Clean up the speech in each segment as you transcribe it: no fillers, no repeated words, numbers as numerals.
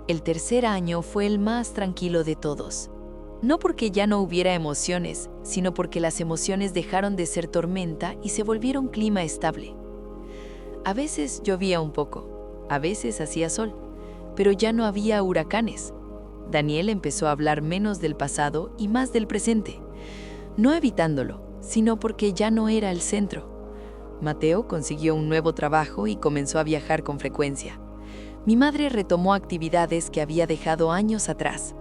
El tercer año fue el más tranquilo de todos. No porque ya no hubiera emociones, sino porque las emociones dejaron de ser tormenta y se volvieron clima estable. A veces llovía un poco, a veces hacía sol, pero ya no había huracanes. Daniel empezó a hablar menos del pasado y más del presente, no evitándolo, sino porque ya no era el centro. Mateo consiguió un nuevo trabajo y comenzó a viajar con frecuencia. Mi madre retomó actividades que había dejado años atrás,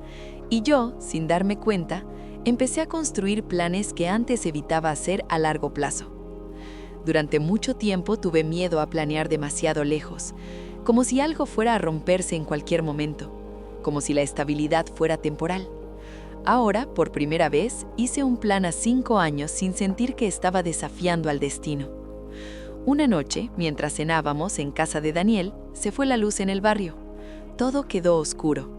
y yo, sin darme cuenta, empecé a construir planes que antes evitaba hacer a largo plazo. Durante mucho tiempo tuve miedo a planear demasiado lejos, como si algo fuera a romperse en cualquier momento, como si la estabilidad fuera temporal. Ahora, por primera vez, hice un plan a 5 años sin sentir que estaba desafiando al destino. Una noche, mientras cenábamos en casa de Daniel, se fue la luz en el barrio. Todo quedó oscuro.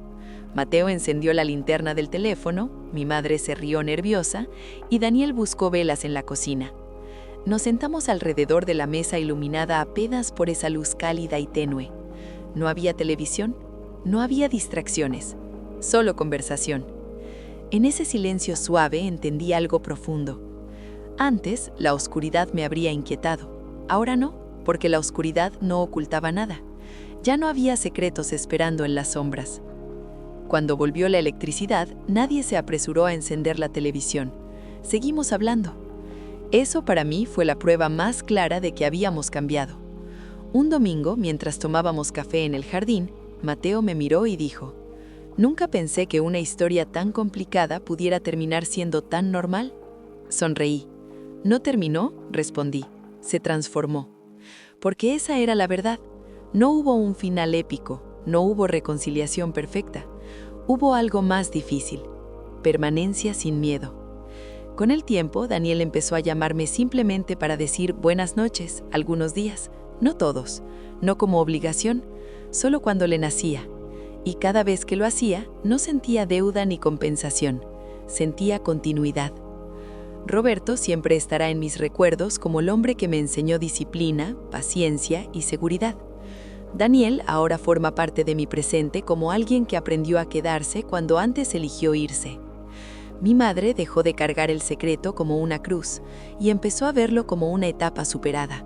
Mateo encendió la linterna del teléfono, mi madre se rió nerviosa y Daniel buscó velas en la cocina. Nos sentamos alrededor de la mesa iluminada apenas por esa luz cálida y tenue. No había televisión, no había distracciones, solo conversación. En ese silencio suave entendí algo profundo. Antes, la oscuridad me habría inquietado. Ahora no, porque la oscuridad no ocultaba nada. Ya no había secretos esperando en las sombras. Cuando volvió la electricidad, nadie se apresuró a encender la televisión. Seguimos hablando. Eso para mí fue la prueba más clara de que habíamos cambiado. Un domingo, mientras tomábamos café en el jardín, Mateo me miró y dijo: «Nunca pensé que una historia tan complicada pudiera terminar siendo tan normal». Sonreí. «¿No terminó?», respondí. «Se transformó». Porque esa era la verdad. No hubo un final épico, no hubo reconciliación perfecta. Hubo algo más difícil: permanencia sin miedo. Con el tiempo, Daniel empezó a llamarme simplemente para decir buenas noches, algunos días, no todos, no como obligación, solo cuando le nacía. Y cada vez que lo hacía, no sentía deuda ni compensación, sentía continuidad. Roberto siempre estará en mis recuerdos como el hombre que me enseñó disciplina, paciencia y seguridad. Daniel ahora forma parte de mi presente como alguien que aprendió a quedarse cuando antes eligió irse. Mi madre dejó de cargar el secreto como una cruz y empezó a verlo como una etapa superada.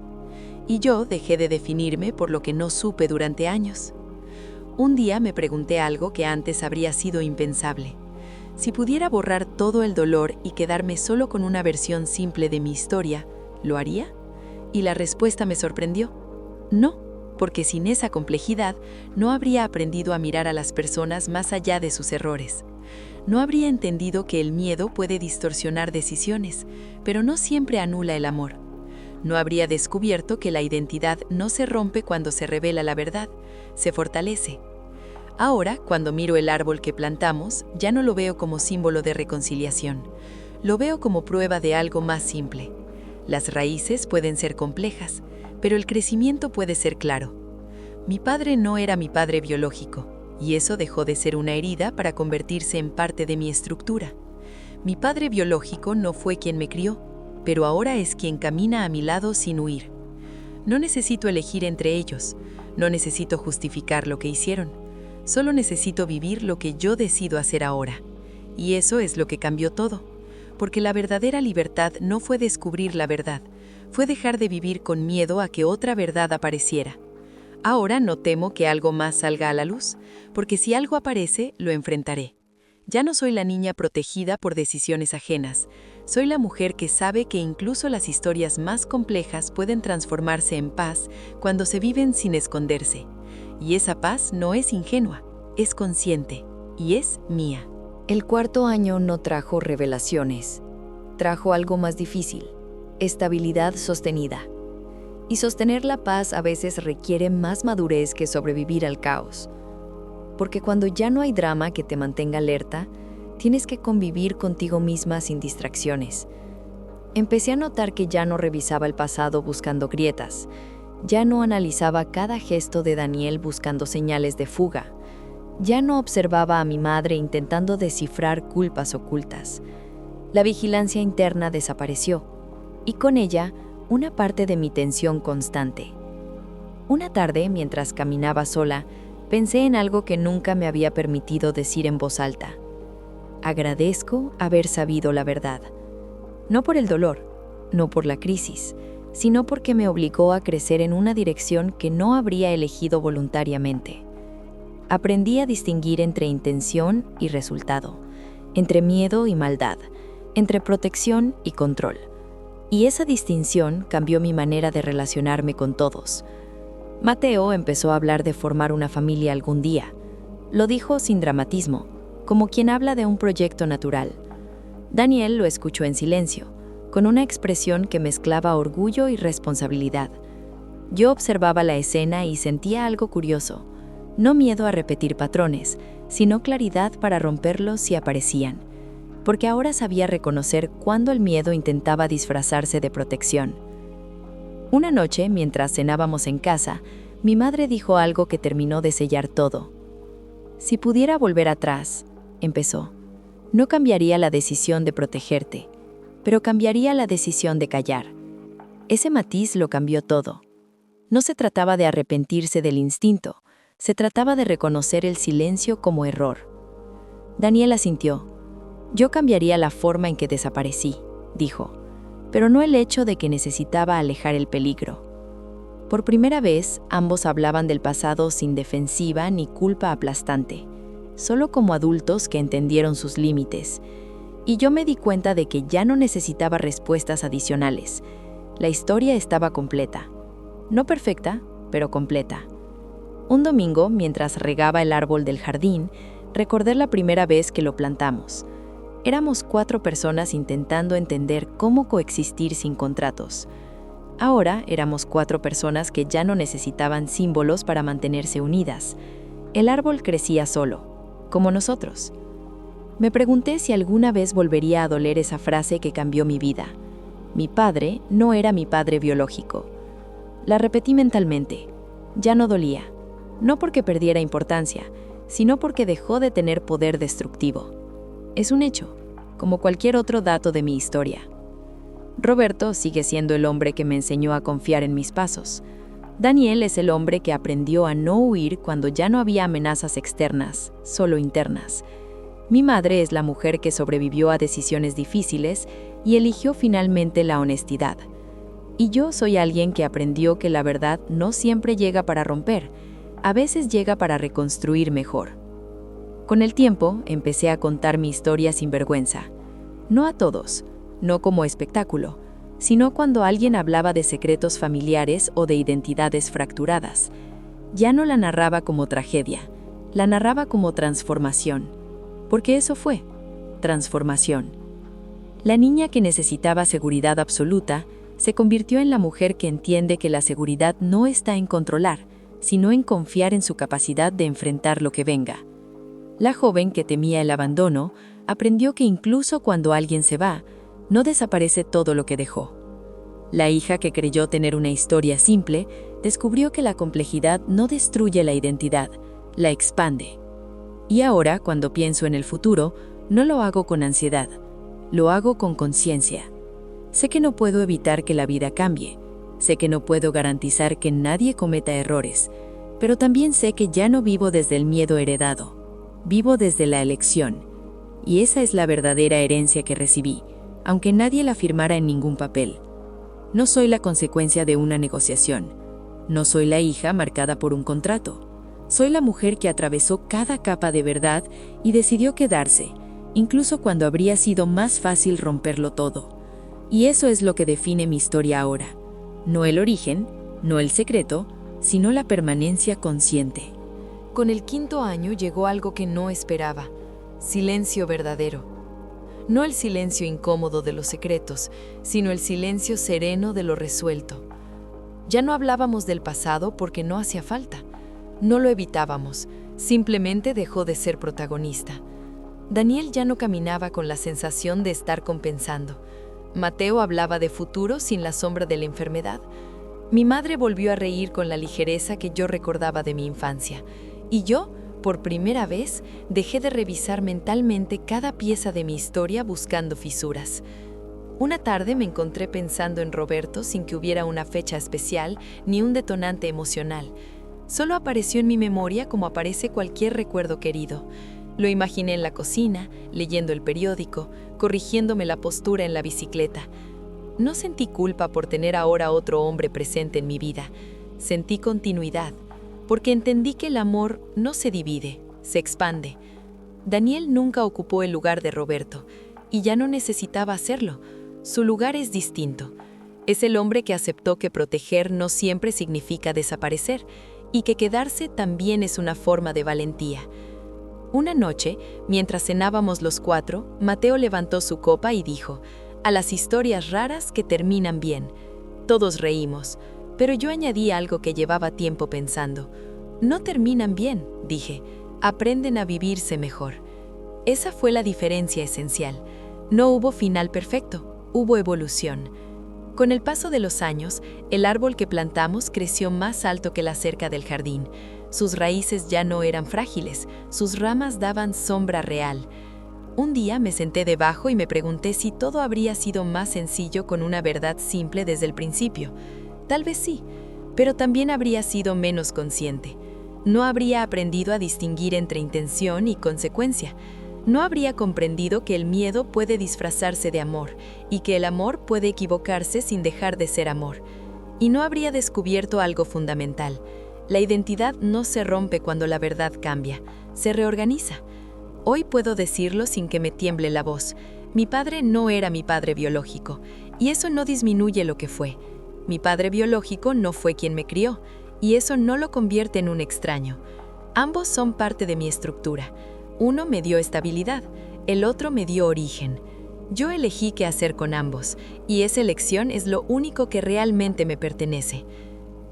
Y yo dejé de definirme por lo que no supe durante años. Un día me pregunté algo que antes habría sido impensable. Si pudiera borrar todo el dolor y quedarme solo con una versión simple de mi historia, ¿lo haría? Y la respuesta me sorprendió. No, porque sin esa complejidad no habría aprendido a mirar a las personas más allá de sus errores. No habría entendido que el miedo puede distorsionar decisiones, pero no siempre anula el amor. No habría descubierto que la identidad no se rompe cuando se revela la verdad, se fortalece. Ahora, cuando miro el árbol que plantamos, ya no lo veo como símbolo de reconciliación. Lo veo como prueba de algo más simple. Las raíces pueden ser complejas, pero el crecimiento puede ser claro. Mi padre no era mi padre biológico, y eso dejó de ser una herida para convertirse en parte de mi estructura. Mi padre biológico no fue quien me crió, pero ahora es quien camina a mi lado sin huir. No necesito elegir entre ellos, no necesito justificar lo que hicieron. Solo necesito vivir lo que yo decido hacer ahora. Y eso es lo que cambió todo. Porque la verdadera libertad no fue descubrir la verdad, fue dejar de vivir con miedo a que otra verdad apareciera. Ahora no temo que algo más salga a la luz, porque si algo aparece, lo enfrentaré. Ya no soy la niña protegida por decisiones ajenas. Soy la mujer que sabe que incluso las historias más complejas pueden transformarse en paz cuando se viven sin esconderse. Y esa paz no es ingenua, es consciente y es mía. El cuarto año no trajo revelaciones. Trajo algo más difícil: estabilidad sostenida. Y sostener la paz a veces requiere más madurez que sobrevivir al caos. Porque cuando ya no hay drama que te mantenga alerta, tienes que convivir contigo misma sin distracciones. Empecé a notar que ya no revisaba el pasado buscando grietas. Ya no analizaba cada gesto de Daniel buscando señales de fuga. Ya no observaba a mi madre intentando descifrar culpas ocultas. La vigilancia interna desapareció, y con ella, una parte de mi tensión constante. Una tarde, mientras caminaba sola, pensé en algo que nunca me había permitido decir en voz alta. Agradezco haber sabido la verdad. No por el dolor, no por la crisis, sino porque me obligó a crecer en una dirección que no habría elegido voluntariamente. Aprendí a distinguir entre intención y resultado, entre miedo y maldad, entre protección y control. Y esa distinción cambió mi manera de relacionarme con todos. Mateo empezó a hablar de formar una familia algún día. Lo dijo sin dramatismo, como quien habla de un proyecto natural. Daniel lo escuchó en silencio, con una expresión que mezclaba orgullo y responsabilidad. Yo observaba la escena y sentía algo curioso. No miedo a repetir patrones, sino claridad para romperlos si aparecían. Porque ahora sabía reconocer cuándo el miedo intentaba disfrazarse de protección. Una noche, mientras cenábamos en casa, mi madre dijo algo que terminó de sellar todo. Si pudiera volver atrás, empezó, no cambiaría la decisión de protegerte, pero cambiaría la decisión de callar. Ese matiz lo cambió todo. No se trataba de arrepentirse del instinto, se trataba de reconocer el silencio como error. Daniel asintió. Yo cambiaría la forma en que desaparecí, dijo, pero no el hecho de que necesitaba alejar el peligro. Por primera vez, ambos hablaban del pasado sin defensiva ni culpa aplastante, solo como adultos que entendieron sus límites. Y yo me di cuenta de que ya no necesitaba respuestas adicionales. La historia estaba completa. No perfecta, pero completa. Un domingo, mientras regaba el árbol del jardín, recordé la primera vez que lo plantamos. Éramos 4 personas intentando entender cómo coexistir sin contratos. Ahora éramos 4 personas que ya no necesitaban símbolos para mantenerse unidas. El árbol crecía solo, como nosotros. Me pregunté si alguna vez volvería a doler esa frase que cambió mi vida. Mi padre no era mi padre biológico. La repetí mentalmente. Ya no dolía. No porque perdiera importancia, sino porque dejó de tener poder destructivo. Es un hecho, como cualquier otro dato de mi historia. Roberto sigue siendo el hombre que me enseñó a confiar en mis pasos. Daniel es el hombre que aprendió a no huir cuando ya no había amenazas externas, solo internas. Mi madre es la mujer que sobrevivió a decisiones difíciles y eligió finalmente la honestidad. Y yo soy alguien que aprendió que la verdad no siempre llega para romper, a veces llega para reconstruir mejor. Con el tiempo, empecé a contar mi historia sin vergüenza. No a todos, no como espectáculo, sino cuando alguien hablaba de secretos familiares o de identidades fracturadas. Ya no la narraba como tragedia, la narraba como transformación. Porque eso fue, transformación. La niña que necesitaba seguridad absoluta se convirtió en la mujer que entiende que la seguridad no está en controlar, sino en confiar en su capacidad de enfrentar lo que venga. La joven que temía el abandono aprendió que incluso cuando alguien se va, no desaparece todo lo que dejó. La hija que creyó tener una historia simple descubrió que la complejidad no destruye la identidad, la expande. Y ahora, cuando pienso en el futuro, no lo hago con ansiedad, lo hago con conciencia. Sé que no puedo evitar que la vida cambie, sé que no puedo garantizar que nadie cometa errores, pero también sé que ya no vivo desde el miedo heredado, vivo desde la elección. Y esa es la verdadera herencia que recibí, aunque nadie la firmara en ningún papel. No soy la consecuencia de una negociación, no soy la hija marcada por un contrato. Soy la mujer que atravesó cada capa de verdad y decidió quedarse, incluso cuando habría sido más fácil romperlo todo. Y eso es lo que define mi historia ahora. No el origen, no el secreto, sino la permanencia consciente. Con el 5.º año llegó algo que no esperaba: silencio verdadero. No el silencio incómodo de los secretos, sino el silencio sereno de lo resuelto. Ya no hablábamos del pasado porque no hacía falta. No lo evitábamos, simplemente dejó de ser protagonista. Daniel ya no caminaba con la sensación de estar compensando. Mateo hablaba de futuro sin la sombra de la enfermedad. Mi madre volvió a reír con la ligereza que yo recordaba de mi infancia. Y yo, por primera vez, dejé de revisar mentalmente cada pieza de mi historia buscando fisuras. Una tarde me encontré pensando en Roberto sin que hubiera una fecha especial ni un detonante emocional. Solo apareció en mi memoria como aparece cualquier recuerdo querido. Lo imaginé en la cocina, leyendo el periódico, corrigiéndome la postura en la bicicleta. No sentí culpa por tener ahora otro hombre presente en mi vida. Sentí continuidad, porque entendí que el amor no se divide, se expande. Daniel nunca ocupó el lugar de Roberto, y ya no necesitaba hacerlo. Su lugar es distinto. Es el hombre que aceptó que proteger no siempre significa desaparecer, y que quedarse también es una forma de valentía. Una noche, mientras cenábamos los cuatro, Mateo levantó su copa y dijo: «A las historias raras que terminan bien». Todos reímos, pero yo añadí algo que llevaba tiempo pensando. «No terminan bien», dije, «aprenden a vivirse mejor». Esa fue la diferencia esencial. No hubo final perfecto, hubo evolución. Con el paso de los años, el árbol que plantamos creció más alto que la cerca del jardín. Sus raíces ya no eran frágiles, sus ramas daban sombra real. Un día me senté debajo y me pregunté si todo habría sido más sencillo con una verdad simple desde el principio. Tal vez sí, pero también habría sido menos consciente. No habría aprendido a distinguir entre intención y consecuencia. No habría comprendido que el miedo puede disfrazarse de amor y que el amor puede equivocarse sin dejar de ser amor. Y no habría descubierto algo fundamental. La identidad no se rompe cuando la verdad cambia, se reorganiza. Hoy puedo decirlo sin que me tiemble la voz. Mi padre no era mi padre biológico, y eso no disminuye lo que fue. Mi padre biológico no fue quien me crió, y eso no lo convierte en un extraño. Ambos son parte de mi estructura. Uno me dio estabilidad, el otro me dio origen. Yo elegí qué hacer con ambos, y esa elección es lo único que realmente me pertenece.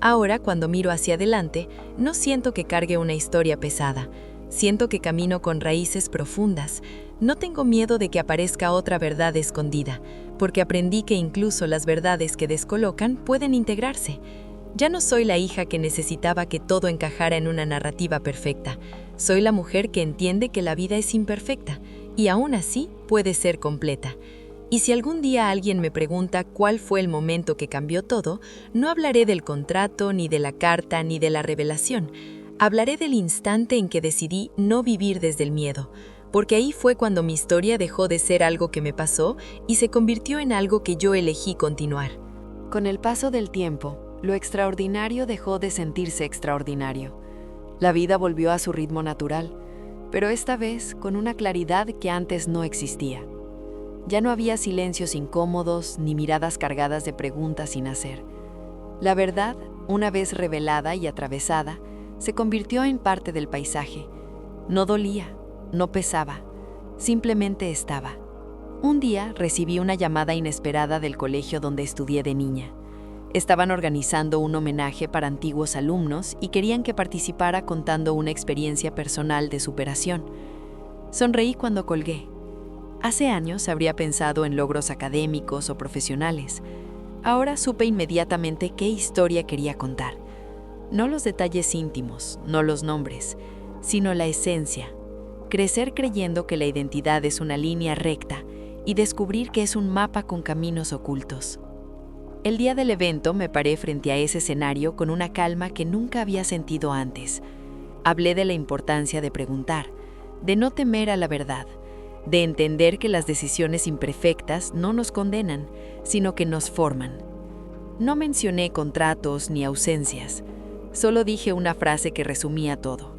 Ahora, cuando miro hacia adelante, no siento que cargue una historia pesada. Siento que camino con raíces profundas. No tengo miedo de que aparezca otra verdad escondida, porque aprendí que incluso las verdades que descolocan pueden integrarse. Ya no soy la hija que necesitaba que todo encajara en una narrativa perfecta. Soy la mujer que entiende que la vida es imperfecta y aún así puede ser completa. Y si algún día alguien me pregunta cuál fue el momento que cambió todo, no hablaré del contrato, ni de la carta, ni de la revelación. Hablaré del instante en que decidí no vivir desde el miedo, porque ahí fue cuando mi historia dejó de ser algo que me pasó y se convirtió en algo que yo elegí continuar. Con el paso del tiempo, lo extraordinario dejó de sentirse extraordinario. La vida volvió a su ritmo natural, pero esta vez con una claridad que antes no existía. Ya no había silencios incómodos ni miradas cargadas de preguntas sin hacer. La verdad, una vez revelada y atravesada, se convirtió en parte del paisaje. No dolía, no pesaba, simplemente estaba. Un día recibí una llamada inesperada del colegio donde estudié de niña. Estaban organizando un homenaje para antiguos alumnos y querían que participara contando una experiencia personal de superación. Sonreí cuando colgué. Hace años habría pensado en logros académicos o profesionales. Ahora supe inmediatamente qué historia quería contar. No los detalles íntimos, no los nombres, sino la esencia. Crecer creyendo que la identidad es una línea recta y descubrir que es un mapa con caminos ocultos. El día del evento me paré frente a ese escenario con una calma que nunca había sentido antes. Hablé de la importancia de preguntar, de no temer a la verdad, de entender que las decisiones imperfectas no nos condenan, sino que nos forman. No mencioné contratos ni ausencias, solo dije una frase que resumía todo.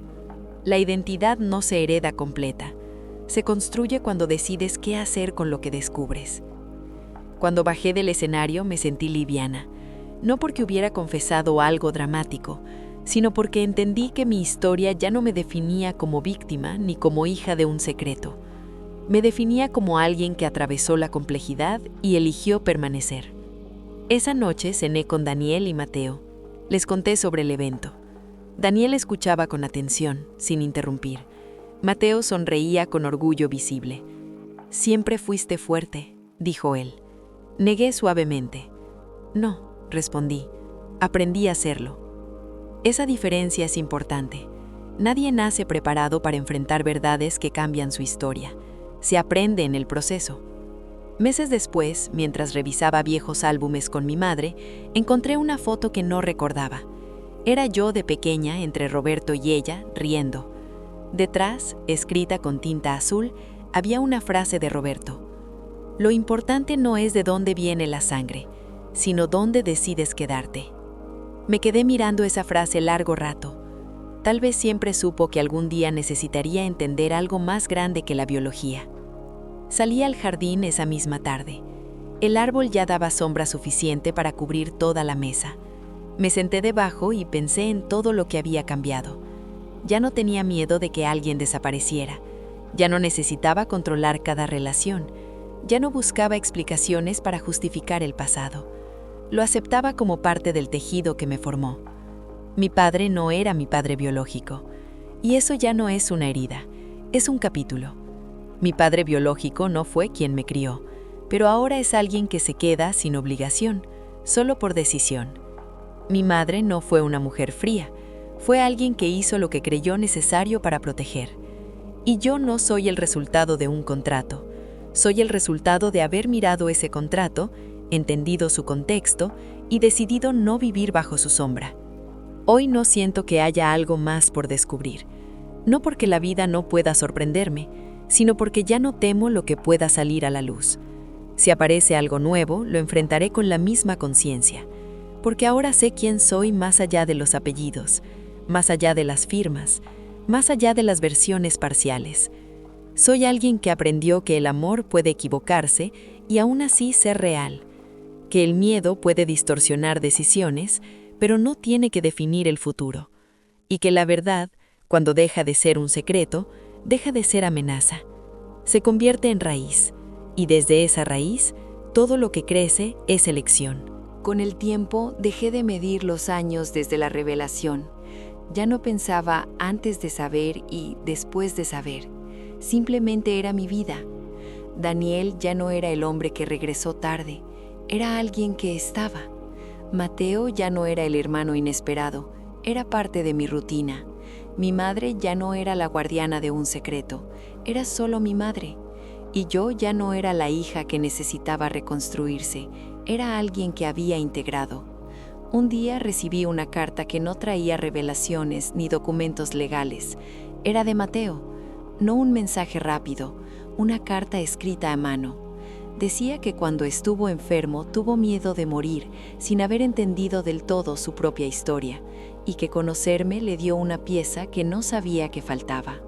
La identidad no se hereda completa, se construye cuando decides qué hacer con lo que descubres. Cuando bajé del escenario me sentí liviana, no porque hubiera confesado algo dramático, sino porque entendí que mi historia ya no me definía como víctima ni como hija de un secreto. Me definía como alguien que atravesó la complejidad y eligió permanecer. Esa noche cené con Daniel y Mateo. Les conté sobre el evento. Daniel escuchaba con atención, sin interrumpir. Mateo sonreía con orgullo visible. «Siempre fuiste fuerte», dijo él. Negué suavemente. «No», respondí. «Aprendí a hacerlo». Esa diferencia es importante. Nadie nace preparado para enfrentar verdades que cambian su historia. Se aprende en el proceso. Meses después, mientras revisaba viejos álbumes con mi madre, encontré una foto que no recordaba. Era yo de pequeña entre Roberto y ella, riendo. Detrás, escrita con tinta azul, había una frase de Roberto. Lo importante no es de dónde viene la sangre, sino dónde decides quedarte. Me quedé mirando esa frase largo rato. Tal vez siempre supo que algún día necesitaría entender algo más grande que la biología. Salí al jardín esa misma tarde. El árbol ya daba sombra suficiente para cubrir toda la mesa. Me senté debajo y pensé en todo lo que había cambiado. Ya no tenía miedo de que alguien desapareciera. Ya no necesitaba controlar cada relación. Ya no buscaba explicaciones para justificar el pasado. Lo aceptaba como parte del tejido que me formó. Mi padre no era mi padre biológico. Y eso ya no es una herida, es un capítulo. Mi padre biológico no fue quien me crió, pero ahora es alguien que se queda sin obligación, solo por decisión. Mi madre no fue una mujer fría, fue alguien que hizo lo que creyó necesario para proteger. Y yo no soy el resultado de un contrato, soy el resultado de haber mirado ese contrato, entendido su contexto y decidido no vivir bajo su sombra. Hoy no siento que haya algo más por descubrir, no porque la vida no pueda sorprenderme, sino porque ya no temo lo que pueda salir a la luz. Si aparece algo nuevo, lo enfrentaré con la misma conciencia, porque ahora sé quién soy más allá de los apellidos, más allá de las firmas, más allá de las versiones parciales. Soy alguien que aprendió que el amor puede equivocarse y aún así ser real, que el miedo puede distorsionar decisiones, pero no tiene que definir el futuro, y que la verdad, cuando deja de ser un secreto, deja de ser amenaza. Se convierte en raíz, y desde esa raíz, todo lo que crece es elección. Con el tiempo dejé de medir los años desde la revelación. Ya no pensaba antes de saber y después de saber. Simplemente era mi vida. Daniel ya no era el hombre que regresó tarde, era alguien que estaba. Mateo ya no era el hermano inesperado, era parte de mi rutina. Mi madre ya no era la guardiana de un secreto, era solo mi madre. Y yo ya no era la hija que necesitaba reconstruirse, era alguien que había integrado. Un día recibí una carta que no traía revelaciones ni documentos legales. Era de Mateo, no un mensaje rápido, una carta escrita a mano. Decía que cuando estuvo enfermo tuvo miedo de morir sin haber entendido del todo su propia historia, y que conocerme le dio una pieza que no sabía que faltaba.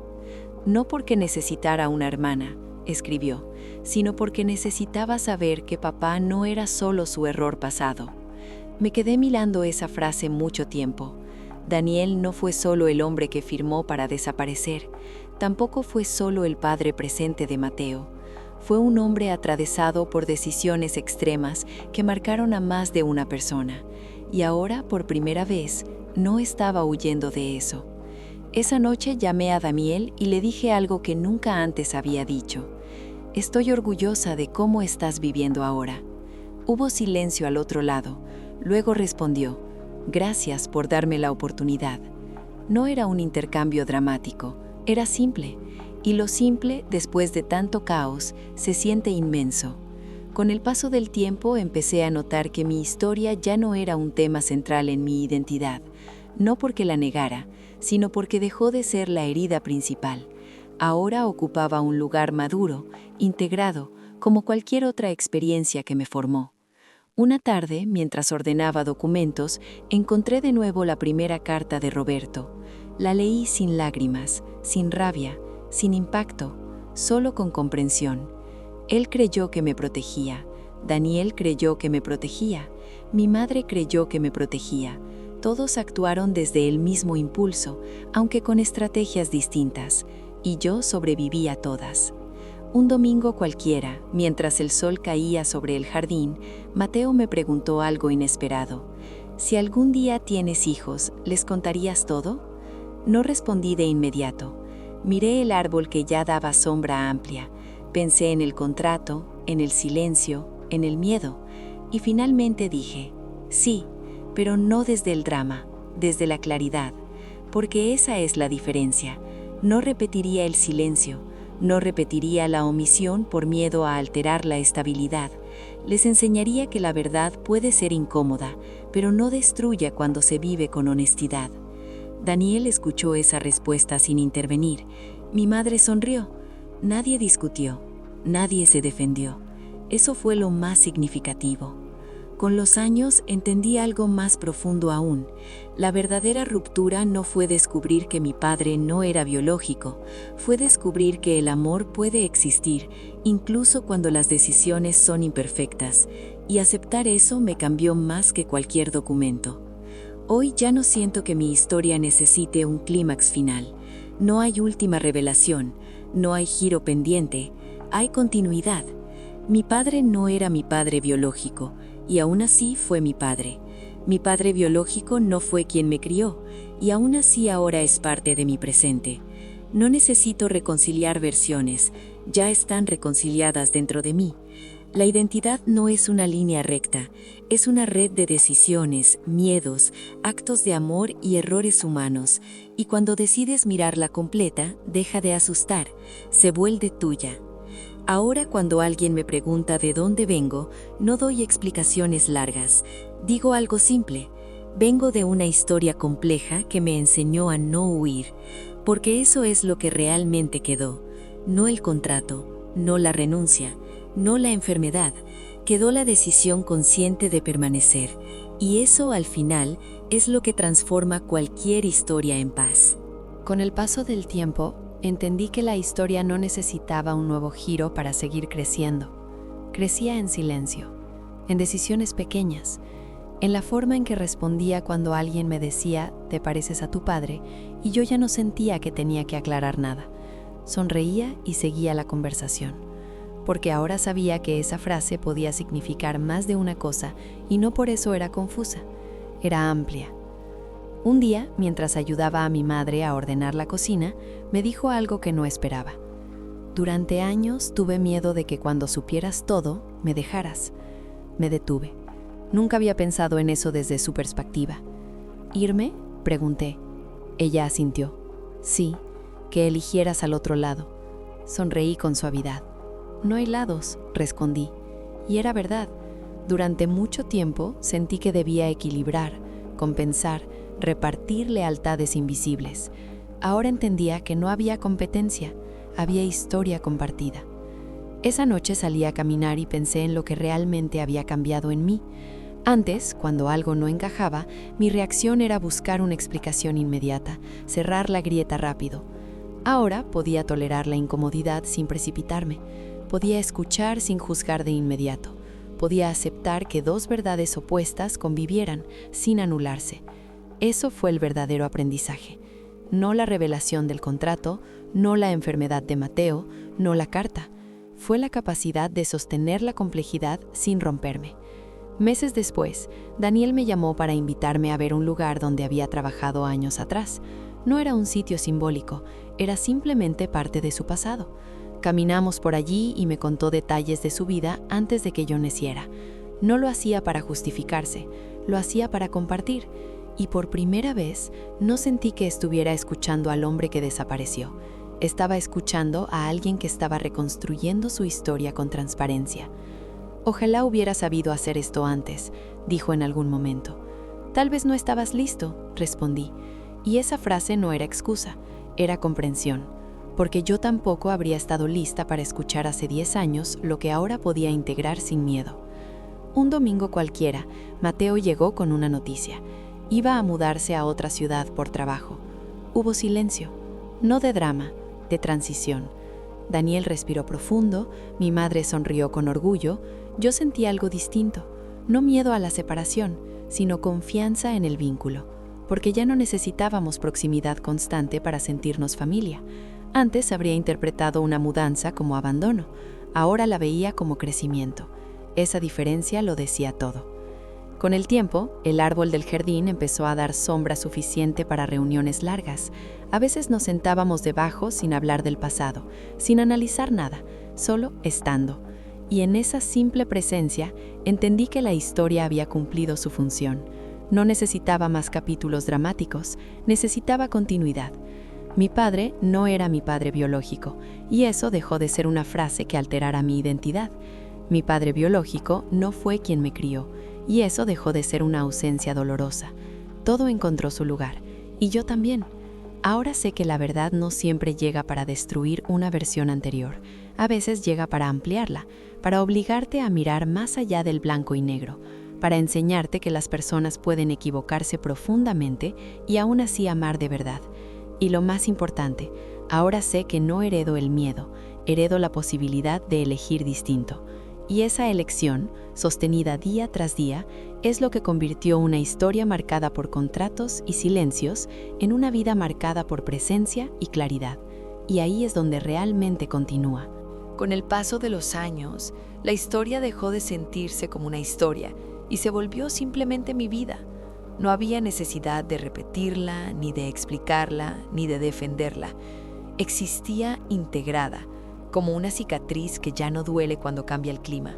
No porque necesitara una hermana, escribió, sino porque necesitaba saber que papá no era solo su error pasado. Me quedé mirando esa frase mucho tiempo. Daniel no fue solo el hombre que firmó para desaparecer, tampoco fue solo el padre presente de Mateo. Fue un hombre atravesado por decisiones extremas que marcaron a más de una persona, y ahora, por primera vez, no estaba huyendo de eso. Esa noche llamé a Daniel y le dije algo que nunca antes había dicho. Estoy orgullosa de cómo estás viviendo ahora. Hubo silencio al otro lado. Luego respondió, gracias por darme la oportunidad. No era un intercambio dramático, era simple. Y lo simple, después de tanto caos, se siente inmenso. Con el paso del tiempo empecé a notar que mi historia ya no era un tema central en mi identidad, no porque la negara, sino porque dejó de ser la herida principal. Ahora ocupaba un lugar maduro, integrado, como cualquier otra experiencia que me formó. Una tarde, mientras ordenaba documentos, encontré de nuevo la primera carta de Roberto. La leí sin lágrimas, sin rabia, sin impacto, solo con comprensión. Él creyó que me protegía, Daniel creyó que me protegía, mi madre creyó que me protegía. Todos actuaron desde el mismo impulso, aunque con estrategias distintas, y yo sobreviví a todas. Un domingo cualquiera, mientras el sol caía sobre el jardín, Mateo me preguntó algo inesperado. Si algún día tienes hijos, ¿les contarías todo? No respondí de inmediato. Miré el árbol que ya daba sombra amplia. Pensé en el contrato, en el silencio, en el miedo. Y finalmente dije, sí, pero no desde el drama, desde la claridad. Porque esa es la diferencia. No repetiría el silencio, no repetiría la omisión por miedo a alterar la estabilidad. les enseñaría que la verdad puede ser incómoda, pero no destruye cuando se vive con honestidad. Daniel escuchó esa respuesta sin intervenir. Mi madre sonrió. Nadie discutió, nadie se defendió. Eso fue lo más significativo. Con los años entendí algo más profundo aún. La verdadera ruptura no fue descubrir que mi padre no era biológico, fue descubrir que el amor puede existir, incluso cuando las decisiones son imperfectas, y aceptar eso me cambió más que cualquier documento. Hoy ya no siento que mi historia necesite un clímax final. No hay última revelación, no hay giro pendiente, hay continuidad. Mi padre no era mi padre biológico, y aún así fue mi padre. Mi padre biológico no fue quien me crió, y aún así ahora es parte de mi presente. No necesito reconciliar versiones, ya están reconciliadas dentro de mí. La identidad no es una línea recta, es una red de decisiones, miedos, actos de amor y errores humanos, y cuando decides mirarla completa, deja de asustar, se vuelve tuya. Ahora cuando alguien me pregunta de dónde vengo, no doy explicaciones largas, digo algo simple. Vengo de una historia compleja que me enseñó a no huir, porque eso es lo que realmente quedó, no el contrato, no la renuncia, no la enfermedad, quedó la decisión consciente de permanecer, y eso al final es lo que transforma cualquier historia en paz. Con el paso del tiempo, entendí que la historia no necesitaba un nuevo giro para seguir creciendo. Crecía en silencio, en decisiones pequeñas, en la forma en que respondía cuando alguien me decía, «Te pareces a tu padre», y yo ya no sentía que tenía que aclarar nada. Sonreía y seguía la conversación, porque ahora sabía que esa frase podía significar más de una cosa y no por eso era confusa, era amplia. Un día, mientras ayudaba a mi madre a ordenar la cocina, me dijo algo que no esperaba. Durante años tuve miedo de que cuando supieras todo, me dejaras. Me detuve. Nunca había pensado en eso desde su perspectiva. ¿Irme?, pregunté. Ella asintió. Sí, que eligieras al otro lado. Sonreí con suavidad. No hay lados, respondí. Y era verdad. Durante mucho tiempo sentí que debía equilibrar, compensar, repartir lealtades invisibles. Ahora entendía que no había competencia, había historia compartida. Esa noche salí a caminar y pensé en lo que realmente había cambiado en mí. Antes, cuando algo no encajaba, mi reacción era buscar una explicación inmediata, cerrar la grieta rápido. Ahora podía tolerar la incomodidad sin precipitarme. Podía escuchar sin juzgar de inmediato. Podía aceptar que dos verdades opuestas convivieran sin anularse. Eso fue el verdadero aprendizaje. No la revelación del contrato, no la enfermedad de Mateo, no la carta. Fue la capacidad de sostener la complejidad sin romperme. Meses después, Daniel me llamó para invitarme a ver un lugar donde había trabajado años atrás. No era un sitio simbólico, era simplemente parte de su pasado. Caminamos por allí y me contó detalles de su vida antes de que yo naciera. No lo hacía para justificarse, lo hacía para compartir. Y por primera vez no sentí que estuviera escuchando al hombre que desapareció. Estaba escuchando a alguien que estaba reconstruyendo su historia con transparencia. Ojalá hubiera sabido hacer esto antes, dijo en algún momento. Tal vez no estabas listo, respondí. Y esa frase no era excusa, era comprensión, porque yo tampoco habría estado lista para escuchar hace 10 años lo que ahora podía integrar sin miedo. Un domingo cualquiera, Mateo llegó con una noticia. Iba a mudarse a otra ciudad por trabajo. Hubo silencio, no de drama, de transición. Daniel respiró profundo, mi madre sonrió con orgullo, yo sentí algo distinto, no miedo a la separación, sino confianza en el vínculo, porque ya no necesitábamos proximidad constante para sentirnos familia. Antes habría interpretado una mudanza como abandono, ahora la veía como crecimiento. Esa diferencia lo decía todo. Con el tiempo, el árbol del jardín empezó a dar sombra suficiente para reuniones largas. A veces nos sentábamos debajo sin hablar del pasado, sin analizar nada, solo estando. Y en esa simple presencia entendí que la historia había cumplido su función. No necesitaba más capítulos dramáticos, necesitaba continuidad. Mi padre no era mi padre biológico, y eso dejó de ser una frase que alterara mi identidad. Mi padre biológico no fue quien me crió, y eso dejó de ser una ausencia dolorosa. Todo encontró su lugar, y yo también. Ahora sé que la verdad no siempre llega para destruir una versión anterior. A veces llega para ampliarla, para obligarte a mirar más allá del blanco y negro, para enseñarte que las personas pueden equivocarse profundamente y aún así amar de verdad. Y lo más importante, ahora sé que no heredo el miedo, heredo la posibilidad de elegir distinto. Y esa elección, sostenida día tras día, es lo que convirtió una historia marcada por contratos y silencios en una vida marcada por presencia y claridad. Y ahí es donde realmente continúa. Con el paso de los años, la historia dejó de sentirse como una historia y se volvió simplemente mi vida. No había necesidad de repetirla, ni de explicarla, ni de defenderla. Existía integrada, como una cicatriz que ya no duele cuando cambia el clima.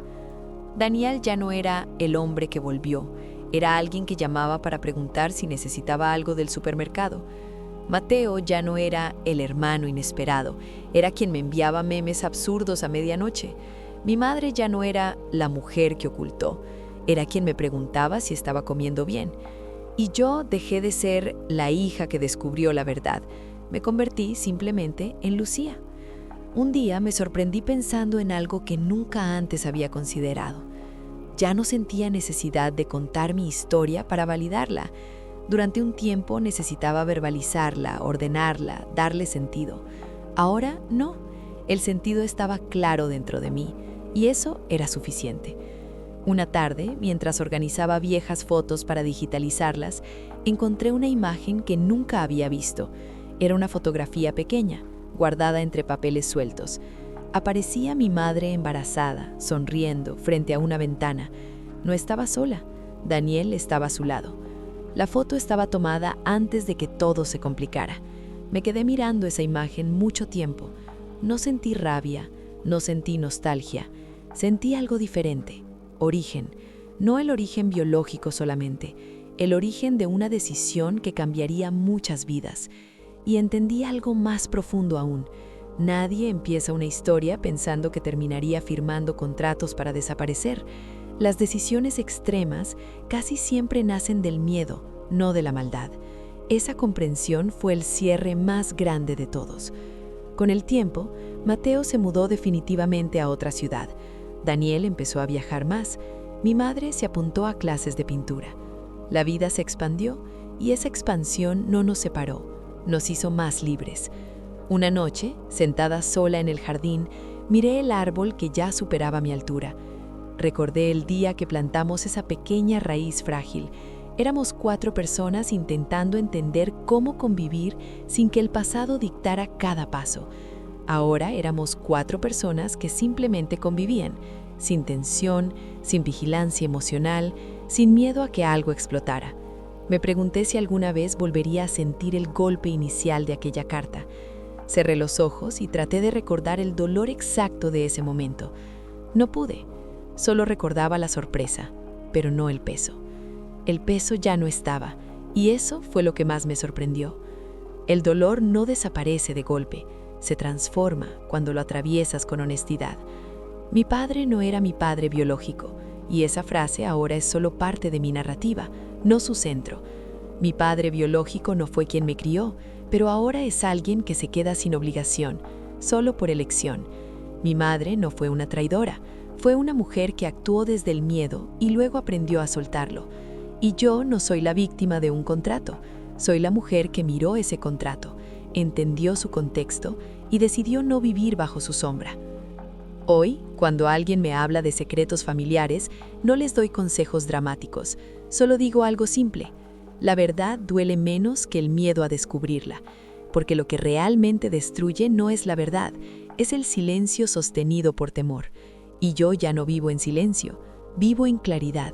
Daniel ya no era el hombre que volvió, era alguien que llamaba para preguntar si necesitaba algo del supermercado. Mateo ya no era el hermano inesperado, era quien me enviaba memes absurdos a medianoche. Mi madre ya no era la mujer que ocultó, era quien me preguntaba si estaba comiendo bien. Y yo dejé de ser la hija que descubrió la verdad, me convertí simplemente en Lucía. Un día me sorprendí pensando en algo que nunca antes había considerado. Ya no sentía necesidad de contar mi historia para validarla. Durante un tiempo necesitaba verbalizarla, ordenarla, darle sentido. Ahora no, el sentido estaba claro dentro de mí y eso era suficiente. Una tarde, mientras organizaba viejas fotos para digitalizarlas, encontré una imagen que nunca había visto. Era una fotografía pequeña, guardada entre papeles sueltos. Aparecía mi madre embarazada, sonriendo, frente a una ventana. No estaba sola, Daniel estaba a su lado. La foto estaba tomada antes de que todo se complicara. Me quedé mirando esa imagen mucho tiempo. No sentí rabia, no sentí nostalgia. Sentí algo diferente, origen. No el origen biológico solamente, el origen de una decisión que cambiaría muchas vidas. Y entendí algo más profundo aún. Nadie empieza una historia pensando que terminaría firmando contratos para desaparecer. Las decisiones extremas casi siempre nacen del miedo, no de la maldad. Esa comprensión fue el cierre más grande de todos. Con el tiempo, Mateo se mudó definitivamente a otra ciudad. Daniel empezó a viajar más. Mi madre se apuntó a clases de pintura. La vida se expandió y esa expansión no nos separó. Nos hizo más libres. Una noche, sentada sola en el jardín, miré el árbol que ya superaba mi altura. Recordé el día que plantamos esa pequeña raíz frágil. Éramos 4 personas intentando entender cómo convivir sin que el pasado dictara cada paso. Ahora éramos 4 personas que simplemente convivían, sin tensión, sin vigilancia emocional, sin miedo a que algo explotara. Me pregunté si alguna vez volvería a sentir el golpe inicial de aquella carta. Cerré los ojos y traté de recordar el dolor exacto de ese momento. No pude. Solo recordaba la sorpresa, pero no el peso. El peso ya no estaba, y eso fue lo que más me sorprendió. El dolor no desaparece de golpe, se transforma cuando lo atraviesas con honestidad. Mi padre no era mi padre biológico, y esa frase ahora es solo parte de mi narrativa, no su centro. Mi padre biológico no fue quien me crió, pero ahora es alguien que se queda sin obligación, solo por elección. Mi madre no fue una traidora, fue una mujer que actuó desde el miedo y luego aprendió a soltarlo. Y yo no soy la víctima de un contrato, soy la mujer que miró ese contrato, entendió su contexto y decidió no vivir bajo su sombra. Hoy, cuando alguien me habla de secretos familiares, no les doy consejos dramáticos, solo digo algo simple. La verdad duele menos que el miedo a descubrirla, porque lo que realmente destruye no es la verdad, es el silencio sostenido por temor. Y yo ya no vivo en silencio, vivo en claridad.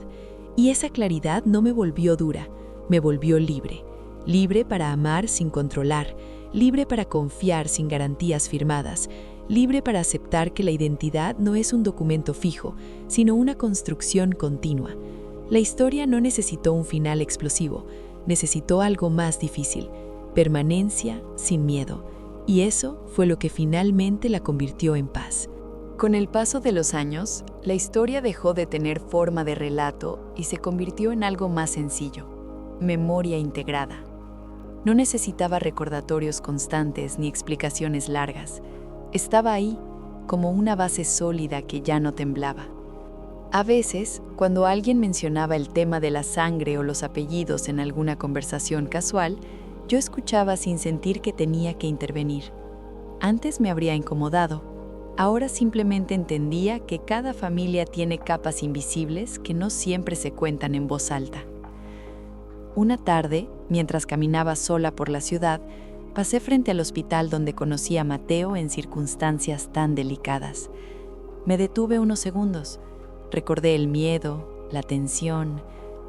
Y esa claridad no me volvió dura, me volvió libre. Libre para amar sin controlar, libre para confiar sin garantías firmadas, libre para aceptar que la identidad no es un documento fijo, sino una construcción continua. La historia no necesitó un final explosivo, necesitó algo más difícil, permanencia sin miedo, y eso fue lo que finalmente la convirtió en paz. Con el paso de los años, la historia dejó de tener forma de relato y se convirtió en algo más sencillo: memoria integrada. No necesitaba recordatorios constantes ni explicaciones largas. Estaba ahí, como una base sólida que ya no temblaba. A veces, cuando alguien mencionaba el tema de la sangre o los apellidos en alguna conversación casual, yo escuchaba sin sentir que tenía que intervenir. Antes me habría incomodado. Ahora simplemente entendía que cada familia tiene capas invisibles que no siempre se cuentan en voz alta. Una tarde, mientras caminaba sola por la ciudad, pasé frente al hospital donde conocí a Mateo en circunstancias tan delicadas. Me detuve unos segundos. Recordé el miedo, la tensión,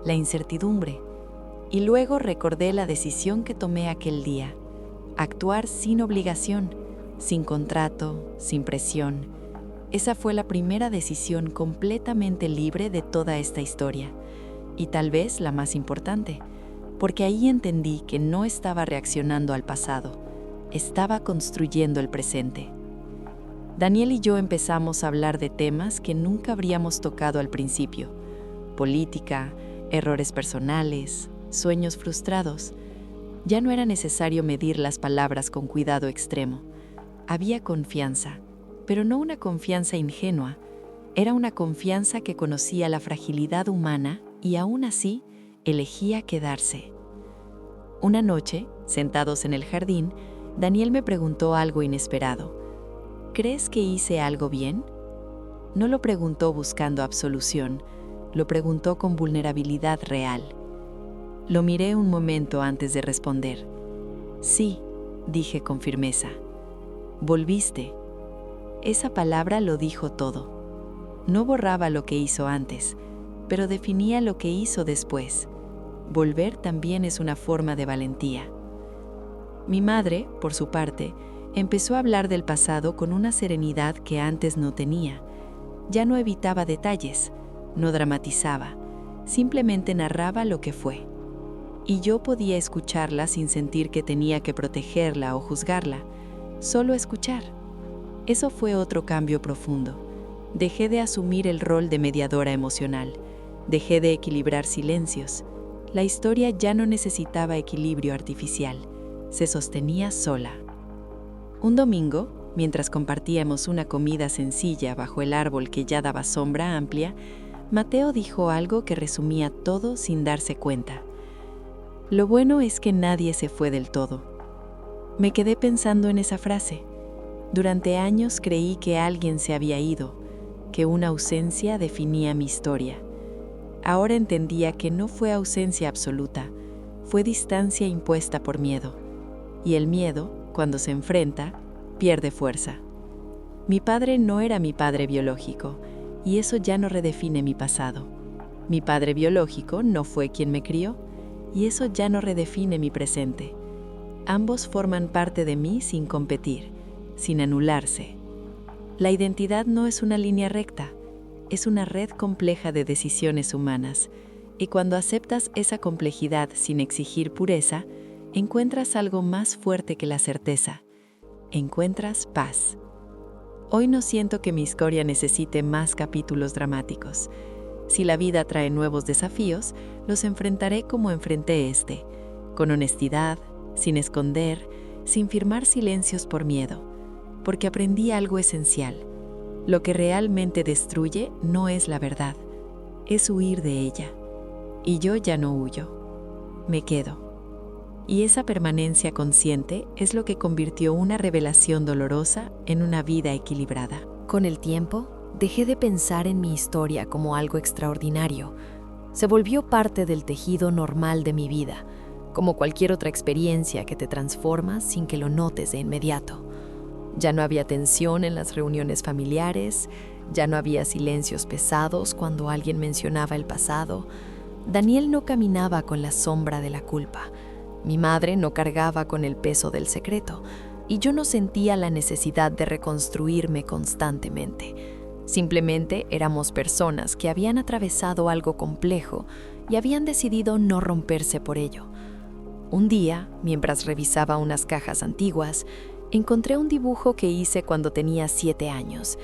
la incertidumbre. Y luego recordé la decisión que tomé aquel día: actuar sin obligación, sin contrato, sin presión. Esa fue la primera decisión completamente libre de toda esta historia. Y tal vez la más importante, porque ahí entendí que no estaba reaccionando al pasado, estaba construyendo el presente. Daniel y yo empezamos a hablar de temas que nunca habríamos tocado al principio: política, errores personales, sueños frustrados. Ya no era necesario medir las palabras con cuidado extremo. Había confianza, pero no una confianza ingenua. Era una confianza que conocía la fragilidad humana y aún así elegía quedarse. Una noche, sentados en el jardín, Daniel me preguntó algo inesperado: ¿crees que hice algo bien? No lo preguntó buscando absolución, lo preguntó con vulnerabilidad real. Lo miré un momento antes de responder. Sí, dije con firmeza. Volviste. Esa palabra lo dijo todo. No borraba lo que hizo antes, pero definía lo que hizo después. Volver también es una forma de valentía. Mi madre, por su parte, empezó a hablar del pasado con una serenidad que antes no tenía. Ya no evitaba detalles, no dramatizaba, simplemente narraba lo que fue. Y yo podía escucharla sin sentir que tenía que protegerla o juzgarla, solo escuchar. Eso fue otro cambio profundo. Dejé de asumir el rol de mediadora emocional, dejé de equilibrar silencios. La historia ya no necesitaba equilibrio artificial, se sostenía sola. Un domingo, mientras compartíamos una comida sencilla bajo el árbol que ya daba sombra amplia, Mateo dijo algo que resumía todo sin darse cuenta. Lo bueno es que nadie se fue del todo. Me quedé pensando en esa frase. Durante años creí que alguien se había ido, que una ausencia definía mi historia. Ahora entendía que no fue ausencia absoluta, fue distancia impuesta por miedo. Y el miedo, cuando se enfrenta, pierde fuerza. Mi padre no era mi padre biológico, y eso ya no redefine mi pasado. Mi padre biológico no fue quien me crió, y eso ya no redefine mi presente. Ambos forman parte de mí sin competir, sin anularse. La identidad no es una línea recta, es una red compleja de decisiones humanas, y cuando aceptas esa complejidad sin exigir pureza, encuentras algo más fuerte que la certeza. Encuentras paz. Hoy no siento que mi historia necesite más capítulos dramáticos. Si la vida trae nuevos desafíos, los enfrentaré como enfrenté este, con honestidad, sin esconder, sin firmar silencios por miedo, porque aprendí algo esencial. Lo que realmente destruye no es la verdad, es huir de ella. Y yo ya no huyo, me quedo. Y esa permanencia consciente es lo que convirtió una revelación dolorosa en una vida equilibrada. Con el tiempo, dejé de pensar en mi historia como algo extraordinario. Se volvió parte del tejido normal de mi vida, como cualquier otra experiencia que te transforma sin que lo notes de inmediato. Ya no había tensión en las reuniones familiares, ya no había silencios pesados cuando alguien mencionaba el pasado. Daniel no caminaba con la sombra de la culpa. Mi madre no cargaba con el peso del secreto, y yo no sentía la necesidad de reconstruirme constantemente. Simplemente éramos personas que habían atravesado algo complejo y habían decidido no romperse por ello. Un día, mientras revisaba unas cajas antiguas, encontré un dibujo que hice cuando tenía 7 años.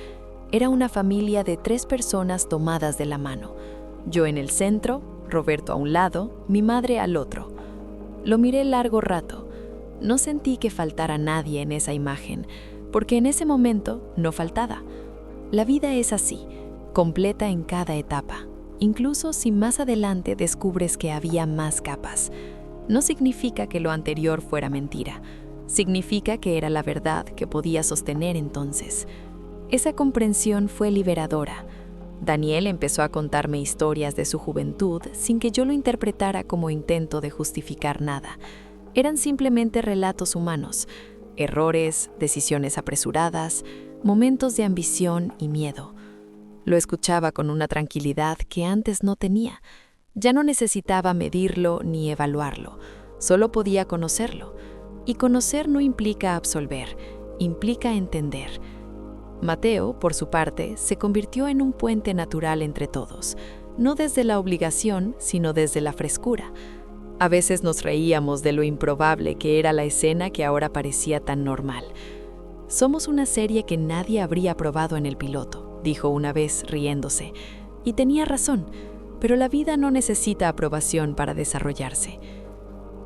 Era una familia de 3 personas tomadas de la mano. Yo en el centro, Roberto a un lado, mi madre al otro. Lo miré largo rato. No sentí que faltara nadie en esa imagen, porque en ese momento no faltaba. La vida es así, completa en cada etapa, incluso si más adelante descubres que había más capas. No significa que lo anterior fuera mentira, significa que era la verdad que podía sostener entonces. Esa comprensión fue liberadora. Daniel empezó a contarme historias de su juventud sin que yo lo interpretara como intento de justificar nada. Eran simplemente relatos humanos, errores, decisiones apresuradas, momentos de ambición y miedo. Lo escuchaba con una tranquilidad que antes no tenía. Ya no necesitaba medirlo ni evaluarlo, solo podía conocerlo. Y conocer no implica absolver, implica entender. Mateo, por su parte, se convirtió en un puente natural entre todos, no desde la obligación, sino desde la frescura. A veces nos reíamos de lo improbable que era la escena que ahora parecía tan normal. «Somos una serie que nadie habría probado en el piloto», dijo una vez riéndose. Y tenía razón, pero la vida no necesita aprobación para desarrollarse.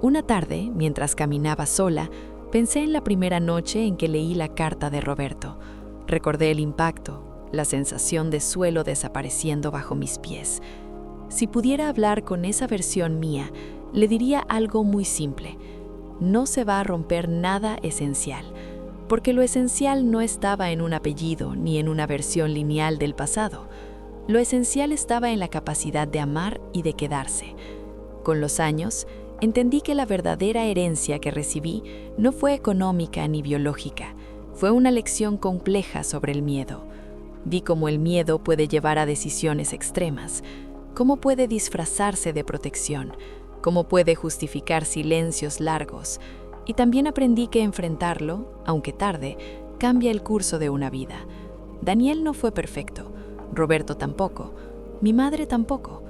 Una tarde, mientras caminaba sola, pensé en la primera noche en que leí la carta de Roberto. Recordé el impacto, la sensación de suelo desapareciendo bajo mis pies. Si pudiera hablar con esa versión mía, le diría algo muy simple. No se va a romper nada esencial, porque lo esencial no estaba en un apellido ni en una versión lineal del pasado. Lo esencial estaba en la capacidad de amar y de quedarse. Con los años, entendí que la verdadera herencia que recibí no fue económica ni biológica. Fue una lección compleja sobre el miedo. Vi cómo el miedo puede llevar a decisiones extremas, cómo puede disfrazarse de protección, cómo puede justificar silencios largos. Y también aprendí que enfrentarlo, aunque tarde, cambia el curso de una vida. Daniel no fue perfecto, Roberto tampoco, mi madre tampoco,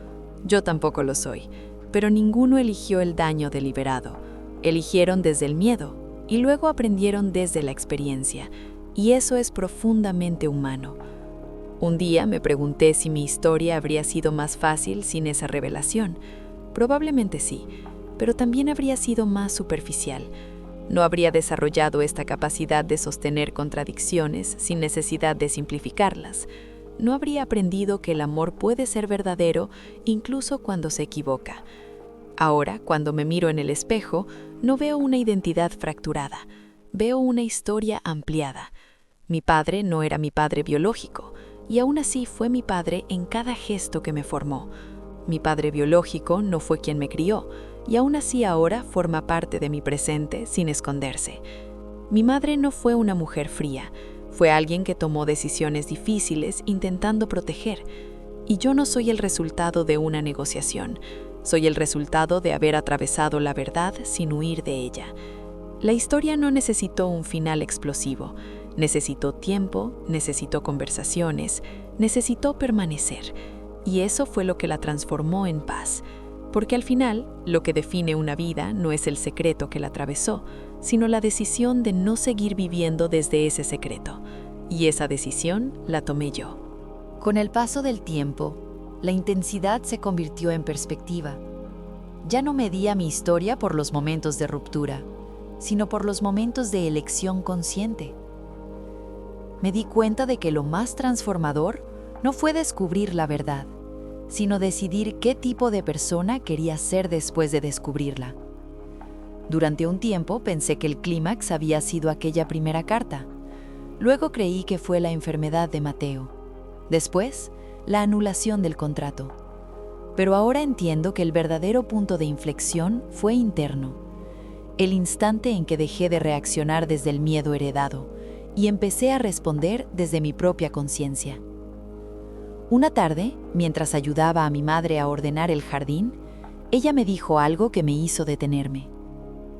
yo tampoco lo soy, pero ninguno eligió el daño deliberado. Eligieron desde el miedo y luego aprendieron desde la experiencia, y eso es profundamente humano. Un día me pregunté si mi historia habría sido más fácil sin esa revelación. Probablemente sí, pero también habría sido más superficial. No habría desarrollado esta capacidad de sostener contradicciones sin necesidad de simplificarlas. No habría aprendido que el amor puede ser verdadero incluso cuando se equivoca. Ahora, cuando me miro en el espejo, no veo una identidad fracturada, veo una historia ampliada. Mi padre no era mi padre biológico, y aún así fue mi padre en cada gesto que me formó. Mi padre biológico no fue quien me crió, y aún así ahora forma parte de mi presente sin esconderse. Mi madre no fue una mujer fría, fue alguien que tomó decisiones difíciles intentando proteger, y yo no soy el resultado de una negociación. Soy el resultado de haber atravesado la verdad sin huir de ella. La historia no necesitó un final explosivo. Necesitó tiempo, necesitó conversaciones, necesitó permanecer. Y eso fue lo que la transformó en paz. Porque al final, lo que define una vida no es el secreto que la atravesó, sino la decisión de no seguir viviendo desde ese secreto. Y esa decisión la tomé yo. Con el paso del tiempo, la intensidad se convirtió en perspectiva. Ya no medía mi historia por los momentos de ruptura, sino por los momentos de elección consciente. Me di cuenta de que lo más transformador no fue descubrir la verdad, sino decidir qué tipo de persona quería ser después de descubrirla. Durante un tiempo pensé que el clímax había sido aquella primera carta. Luego creí que fue la enfermedad de Mateo. Después, la anulación del contrato. Pero ahora entiendo que el verdadero punto de inflexión fue interno. El instante en que dejé de reaccionar desde el miedo heredado y empecé a responder desde mi propia conciencia. Una tarde, mientras ayudaba a mi madre a ordenar el jardín, ella me dijo algo que me hizo detenerme.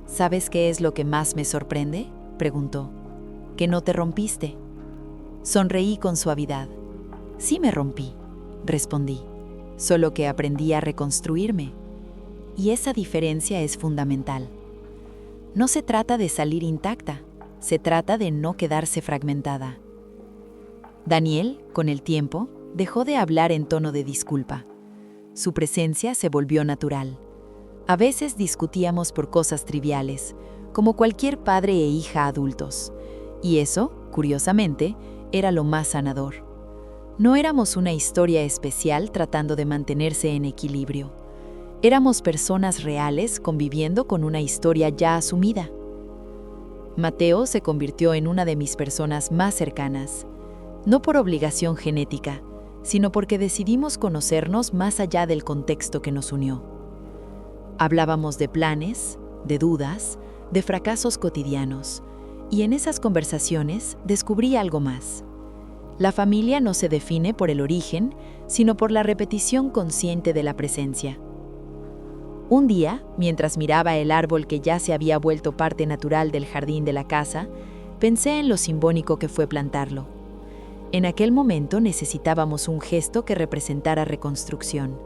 ¿Sabes qué es lo que más me sorprende?, preguntó. Que no te rompiste. Sonreí con suavidad. Sí me rompí, respondí, solo que aprendí a reconstruirme. Y esa diferencia es fundamental. No se trata de salir intacta, se trata de no quedarse fragmentada. Daniel, con el tiempo, dejó de hablar en tono de disculpa. Su presencia se volvió natural. A veces discutíamos por cosas triviales, como cualquier padre e hija adultos. Y eso, curiosamente, era lo más sanador. No éramos una historia especial tratando de mantenerse en equilibrio. Éramos personas reales conviviendo con una historia ya asumida. Mateo se convirtió en una de mis personas más cercanas, no por obligación genética, sino porque decidimos conocernos más allá del contexto que nos unió. Hablábamos de planes, de dudas, de fracasos cotidianos, y en esas conversaciones descubrí algo más. La familia no se define por el origen, sino por la repetición consciente de la presencia. Un día, mientras miraba el árbol que ya se había vuelto parte natural del jardín de la casa, pensé en lo simbólico que fue plantarlo. En aquel momento necesitábamos un gesto que representara reconstrucción.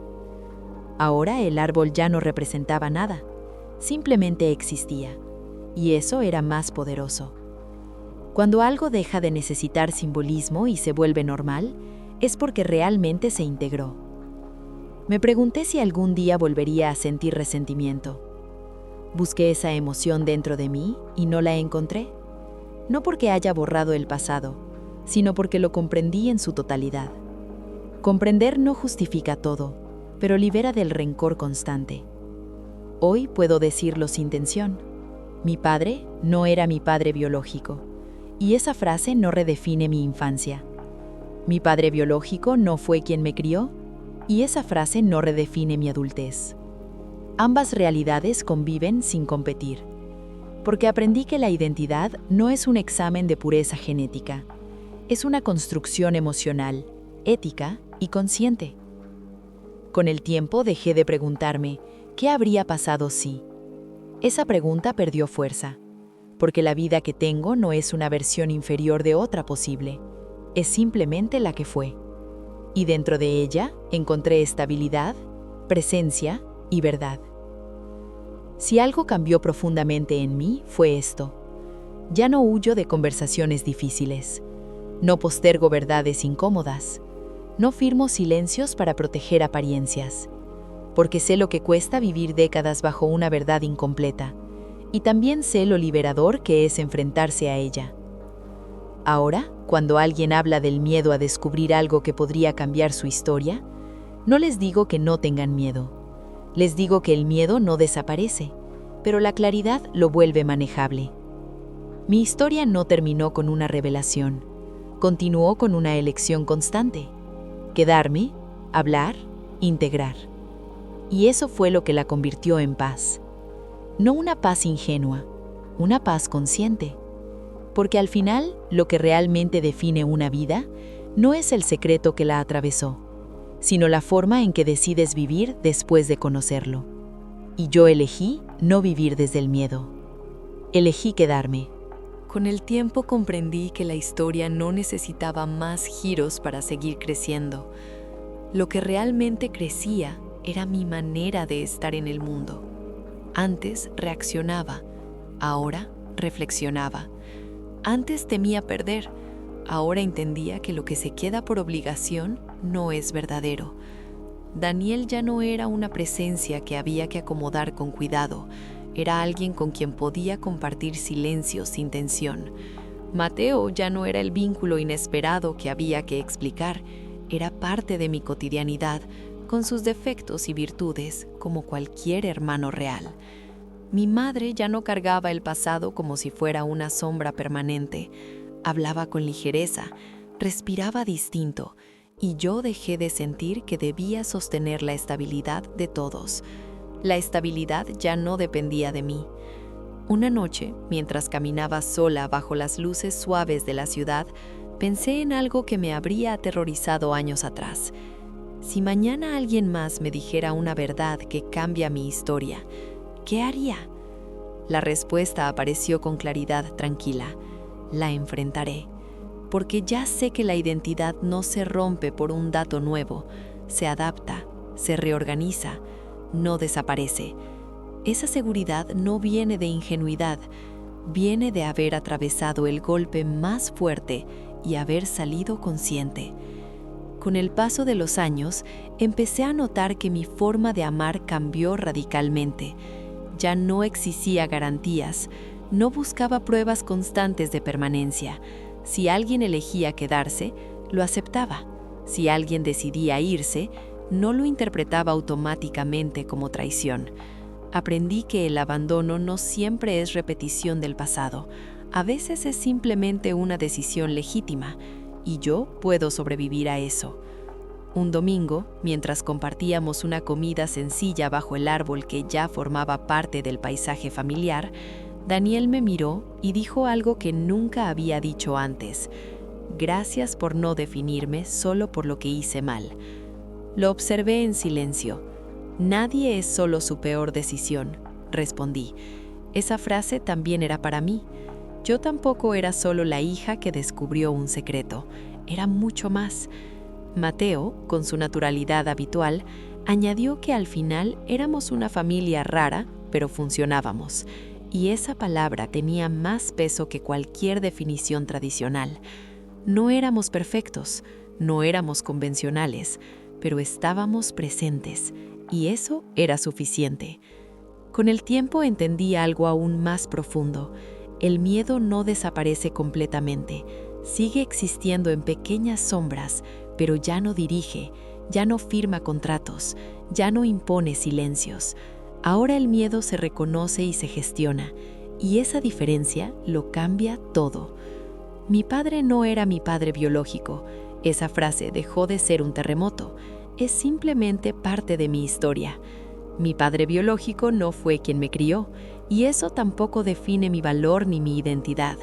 Ahora el árbol ya no representaba nada, simplemente existía, y eso era más poderoso. Cuando algo deja de necesitar simbolismo y se vuelve normal, es porque realmente se integró. Me pregunté si algún día volvería a sentir resentimiento. Busqué esa emoción dentro de mí y no la encontré. No porque haya borrado el pasado, sino porque lo comprendí en su totalidad. Comprender no justifica todo, pero libera del rencor constante. Hoy puedo decirlo sin tensión. Mi padre no era mi padre biológico, y esa frase no redefine mi infancia. Mi padre biológico no fue quien me crió, y esa frase no redefine mi adultez. Ambas realidades conviven sin competir, porque aprendí que la identidad no es un examen de pureza genética, es una construcción emocional, ética y consciente. Con el tiempo dejé de preguntarme, ¿qué habría pasado si? Esa pregunta perdió fuerza, porque la vida que tengo no es una versión inferior de otra posible, es simplemente la que fue. Y dentro de ella encontré estabilidad, presencia y verdad. Si algo cambió profundamente en mí, fue esto. Ya no huyo de conversaciones difíciles. No postergo verdades incómodas. No firmo silencios para proteger apariencias. Porque sé lo que cuesta vivir décadas bajo una verdad incompleta. Y también sé lo liberador que es enfrentarse a ella. Ahora, cuando alguien habla del miedo a descubrir algo que podría cambiar su historia, no les digo que no tengan miedo. Les digo que el miedo no desaparece, pero la claridad lo vuelve manejable. Mi historia no terminó con una revelación, continuó con una elección constante. Quedarme, hablar, integrar. Y eso fue lo que la convirtió en paz. No una paz ingenua, una paz consciente. Porque al final, lo que realmente define una vida no es el secreto que la atravesó, sino la forma en que decides vivir después de conocerlo. Y yo elegí no vivir desde el miedo. Elegí quedarme. Con el tiempo comprendí que la historia no necesitaba más giros para seguir creciendo. Lo que realmente crecía era mi manera de estar en el mundo. Antes reaccionaba, ahora reflexionaba. Antes temía perder, ahora entendía que lo que se queda por obligación no es verdadero. Daniel ya no era una presencia que había que acomodar con cuidado, era alguien con quien podía compartir silencio sin tensión. Mateo ya no era el vínculo inesperado que había que explicar, era parte de mi cotidianidad, con sus defectos y virtudes, como cualquier hermano real. Mi madre ya no cargaba el pasado como si fuera una sombra permanente. Hablaba con ligereza, respiraba distinto, y yo dejé de sentir que debía sostener la estabilidad de todos. La estabilidad ya no dependía de mí. Una noche, mientras caminaba sola bajo las luces suaves de la ciudad, pensé en algo que me habría aterrorizado años atrás. Si mañana alguien más me dijera una verdad que cambia mi historia, ¿qué haría? La respuesta apareció con claridad tranquila. La enfrentaré, porque ya sé que la identidad no se rompe por un dato nuevo, se adapta, se reorganiza, no desaparece. Esa seguridad no viene de ingenuidad, viene de haber atravesado el golpe más fuerte y haber salido consciente. Con el paso de los años, empecé a notar que mi forma de amar cambió radicalmente. Ya no exigía garantías, no buscaba pruebas constantes de permanencia. Si alguien elegía quedarse, lo aceptaba. Si alguien decidía irse, no lo interpretaba automáticamente como traición. Aprendí que el abandono no siempre es repetición del pasado. A veces es simplemente una decisión legítima, y yo puedo sobrevivir a eso. Un domingo, mientras compartíamos una comida sencilla bajo el árbol que ya formaba parte del paisaje familiar, Daniel me miró y dijo algo que nunca había dicho antes. Gracias por no definirme solo por lo que hice mal. Lo observé en silencio. Nadie es solo su peor decisión, respondí. Esa frase también era para mí. Yo tampoco era solo la hija que descubrió un secreto. Era mucho más. Mateo, con su naturalidad habitual, añadió que al final éramos una familia rara, pero funcionábamos. Y esa palabra tenía más peso que cualquier definición tradicional. No éramos perfectos, no éramos convencionales, pero estábamos presentes, y eso era suficiente. Con el tiempo entendí algo aún más profundo. El miedo no desaparece completamente, sigue existiendo en pequeñas sombras, pero ya no dirige, ya no firma contratos, ya no impone silencios. Ahora el miedo se reconoce y se gestiona, y esa diferencia lo cambia todo. Mi padre no era mi padre biológico. Esa frase dejó de ser un terremoto. Es simplemente parte de mi historia. Mi padre biológico no fue quien me crió, y eso tampoco define mi valor ni mi identidad.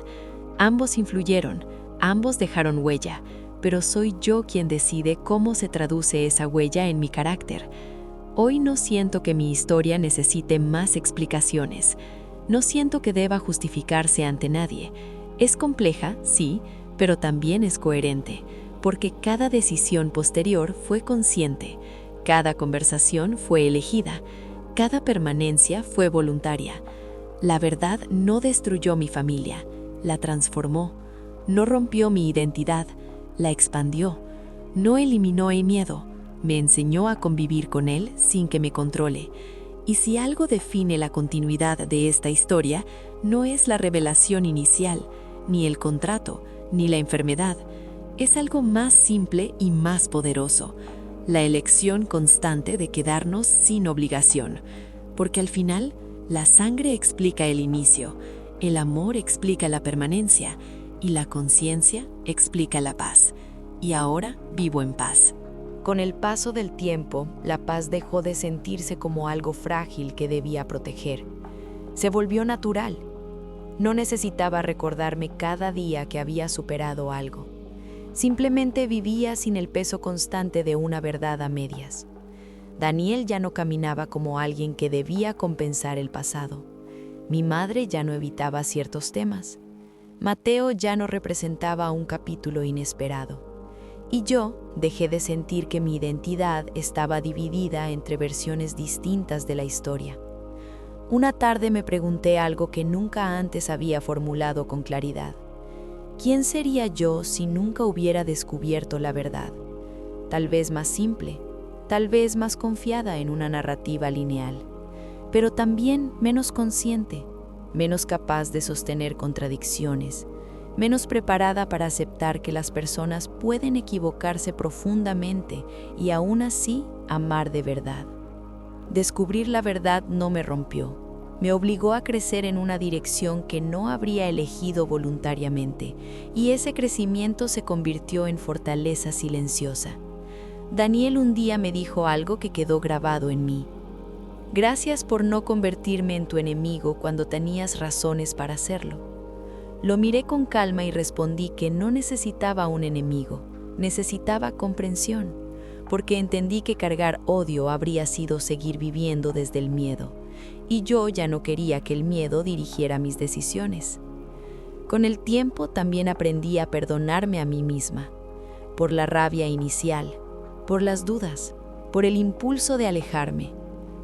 Ambos influyeron, ambos dejaron huella, pero soy yo quien decide cómo se traduce esa huella en mi carácter. Hoy no siento que mi historia necesite más explicaciones. No siento que deba justificarse ante nadie. Es compleja, sí, pero también es coherente, porque cada decisión posterior fue consciente, cada conversación fue elegida, cada permanencia fue voluntaria. La verdad no destruyó mi familia, la transformó. No rompió mi identidad, la expandió. No eliminó el miedo, me enseñó a convivir con él sin que me controle. Y si algo define la continuidad de esta historia, no es la revelación inicial, ni el contrato, ni la enfermedad. Es algo más simple y más poderoso, la elección constante de quedarnos sin obligación, porque al final, la sangre explica el inicio, el amor explica la permanencia, y la conciencia explica la paz. Y ahora vivo en paz. Con el paso del tiempo, la paz dejó de sentirse como algo frágil que debía proteger. Se volvió natural. No necesitaba recordarme cada día que había superado algo. Simplemente vivía sin el peso constante de una verdad a medias. Daniel ya no caminaba como alguien que debía compensar el pasado. Mi madre ya no evitaba ciertos temas. Mateo ya no representaba un capítulo inesperado. Y yo dejé de sentir que mi identidad estaba dividida entre versiones distintas de la historia. Una tarde me pregunté algo que nunca antes había formulado con claridad. ¿Quién sería yo si nunca hubiera descubierto la verdad? Tal vez más simple, tal vez más confiada en una narrativa lineal, pero también menos consciente, menos capaz de sostener contradicciones, menos preparada para aceptar que las personas pueden equivocarse profundamente y aún así amar de verdad. Descubrir la verdad no me rompió. Me obligó a crecer en una dirección que no habría elegido voluntariamente, y ese crecimiento se convirtió en fortaleza silenciosa. Daniel un día me dijo algo que quedó grabado en mí. Gracias por no convertirme en tu enemigo cuando tenías razones para hacerlo. Lo miré con calma y respondí que no necesitaba un enemigo, necesitaba comprensión, porque entendí que cargar odio habría sido seguir viviendo desde el miedo, y yo ya no quería que el miedo dirigiera mis decisiones. Con el tiempo también aprendí a perdonarme a mí misma, por la rabia inicial, por las dudas, por el impulso de alejarme,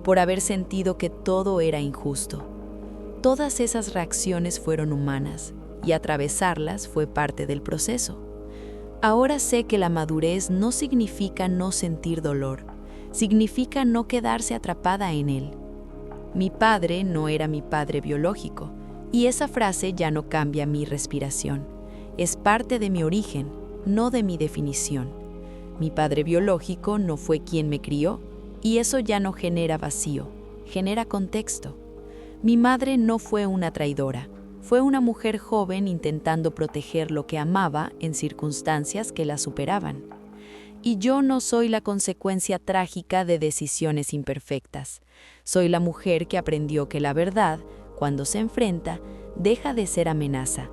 por haber sentido que todo era injusto. Todas esas reacciones fueron humanas, y atravesarlas fue parte del proceso. Ahora sé que la madurez no significa no sentir dolor, significa no quedarse atrapada en él. Mi padre no era mi padre biológico, y esa frase ya no cambia mi respiración. Es parte de mi origen, no de mi definición. Mi padre biológico no fue quien me crió, y eso ya no genera vacío, genera contexto. Mi madre no fue una traidora, fue una mujer joven intentando proteger lo que amaba en circunstancias que la superaban. Y yo no soy la consecuencia trágica de decisiones imperfectas. Soy la mujer que aprendió que la verdad, cuando se enfrenta, deja de ser amenaza.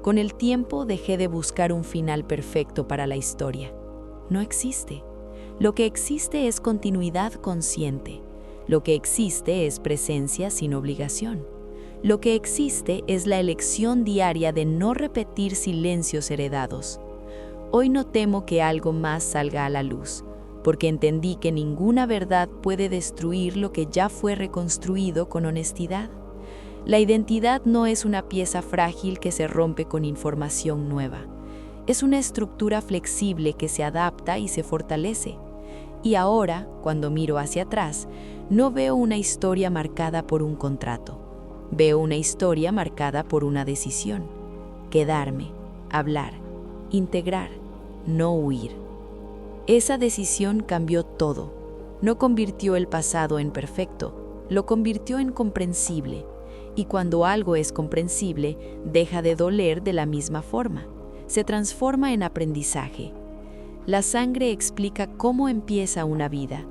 Con el tiempo dejé de buscar un final perfecto para la historia. No existe. Lo que existe es continuidad consciente. Lo que existe es presencia sin obligación. Lo que existe es la elección diaria de no repetir silencios heredados. Hoy no temo que algo más salga a la luz, porque entendí que ninguna verdad puede destruir lo que ya fue reconstruido con honestidad. La identidad no es una pieza frágil que se rompe con información nueva. Es una estructura flexible que se adapta y se fortalece. Y ahora, cuando miro hacia atrás, no veo una historia marcada por un contrato. Veo una historia marcada por una decisión. Quedarme, hablar, integrar, no huir. Esa decisión cambió todo. No convirtió el pasado en perfecto, lo convirtió en comprensible. Y cuando algo es comprensible, deja de doler de la misma forma. Se transforma en aprendizaje. La sangre explica cómo empieza una vida.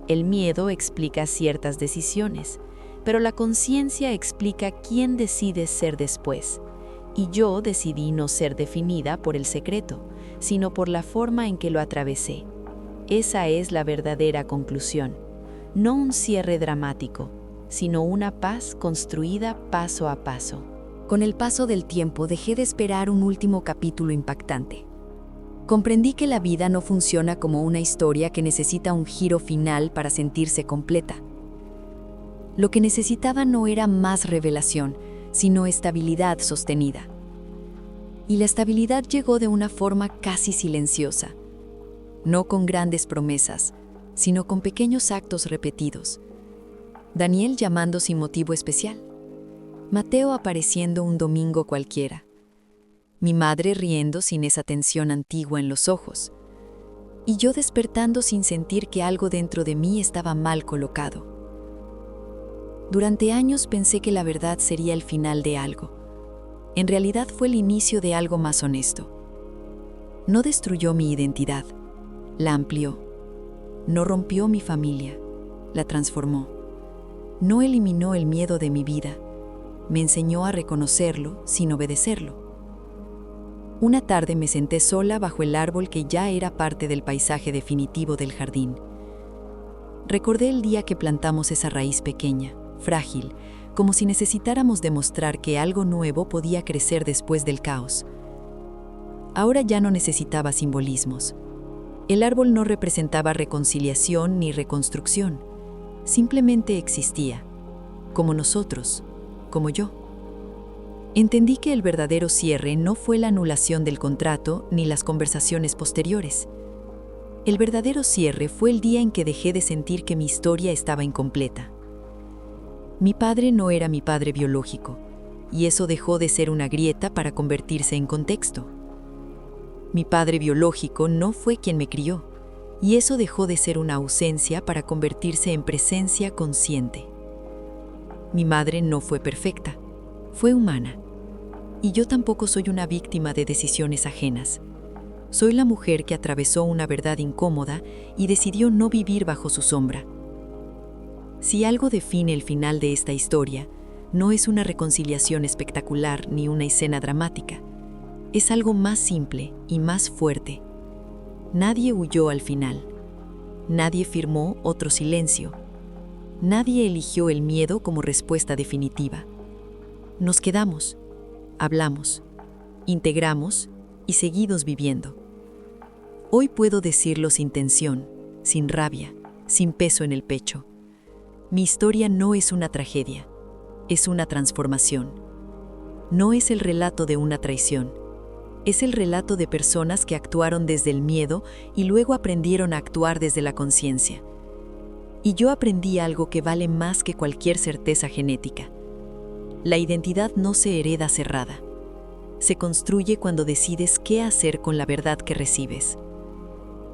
El miedo explica ciertas decisiones, pero la conciencia explica quién decide ser después. Y yo decidí no ser definida por el secreto, sino por la forma en que lo atravesé. Esa es la verdadera conclusión. No un cierre dramático, sino una paz construida paso a paso. Con el paso del tiempo dejé de esperar un último capítulo impactante. Comprendí que la vida no funciona como una historia que necesita un giro final para sentirse completa. Lo que necesitaba no era más revelación, sino estabilidad sostenida. Y la estabilidad llegó de una forma casi silenciosa, no con grandes promesas, sino con pequeños actos repetidos. Daniel llamando sin motivo especial. Mateo apareciendo un domingo cualquiera. Mi madre riendo sin esa tensión antigua en los ojos. Y yo despertando sin sentir que algo dentro de mí estaba mal colocado. Durante años pensé que la verdad sería el final de algo. En realidad fue el inicio de algo más honesto. No destruyó mi identidad, la amplió. No rompió mi familia, la transformó. No eliminó el miedo de mi vida, me enseñó a reconocerlo sin obedecerlo. Una tarde me senté sola bajo el árbol que ya era parte del paisaje definitivo del jardín. Recordé el día que plantamos esa raíz pequeña, frágil, como si necesitáramos demostrar que algo nuevo podía crecer después del caos. Ahora ya no necesitaba simbolismos. El árbol no representaba reconciliación ni reconstrucción, simplemente existía, como nosotros, como yo. Entendí que el verdadero cierre no fue la anulación del contrato ni las conversaciones posteriores. El verdadero cierre fue el día en que dejé de sentir que mi historia estaba incompleta. Mi padre no era mi padre biológico, y eso dejó de ser una grieta para convertirse en contexto. Mi padre biológico no fue quien me crió, y eso dejó de ser una ausencia para convertirse en presencia consciente. Mi madre no fue perfecta, fue humana. Y yo tampoco soy una víctima de decisiones ajenas. Soy la mujer que atravesó una verdad incómoda y decidió no vivir bajo su sombra. Si algo define el final de esta historia, no es una reconciliación espectacular ni una escena dramática. Es algo más simple y más fuerte. Nadie huyó al final. Nadie firmó otro silencio. Nadie eligió el miedo como respuesta definitiva. Nos quedamos, hablamos, integramos y seguimos viviendo. Hoy puedo decirlo sin tensión, sin rabia, sin peso en el pecho. Mi historia no es una tragedia, es una transformación. No es el relato de una traición, Es el relato de personas que actuaron desde el miedo y luego aprendieron a actuar desde la conciencia. Y yo aprendí algo que vale más que cualquier certeza genética. La identidad no se hereda cerrada. Se construye cuando decides qué hacer con la verdad que recibes.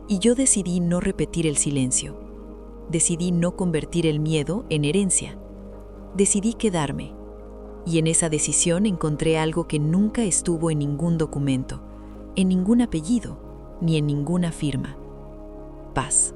Y yo decidí no repetir el silencio. Decidí no convertir el miedo en herencia. Decidí quedarme. Y en esa decisión encontré algo que nunca estuvo en ningún documento, en ningún apellido, ni en ninguna firma: paz.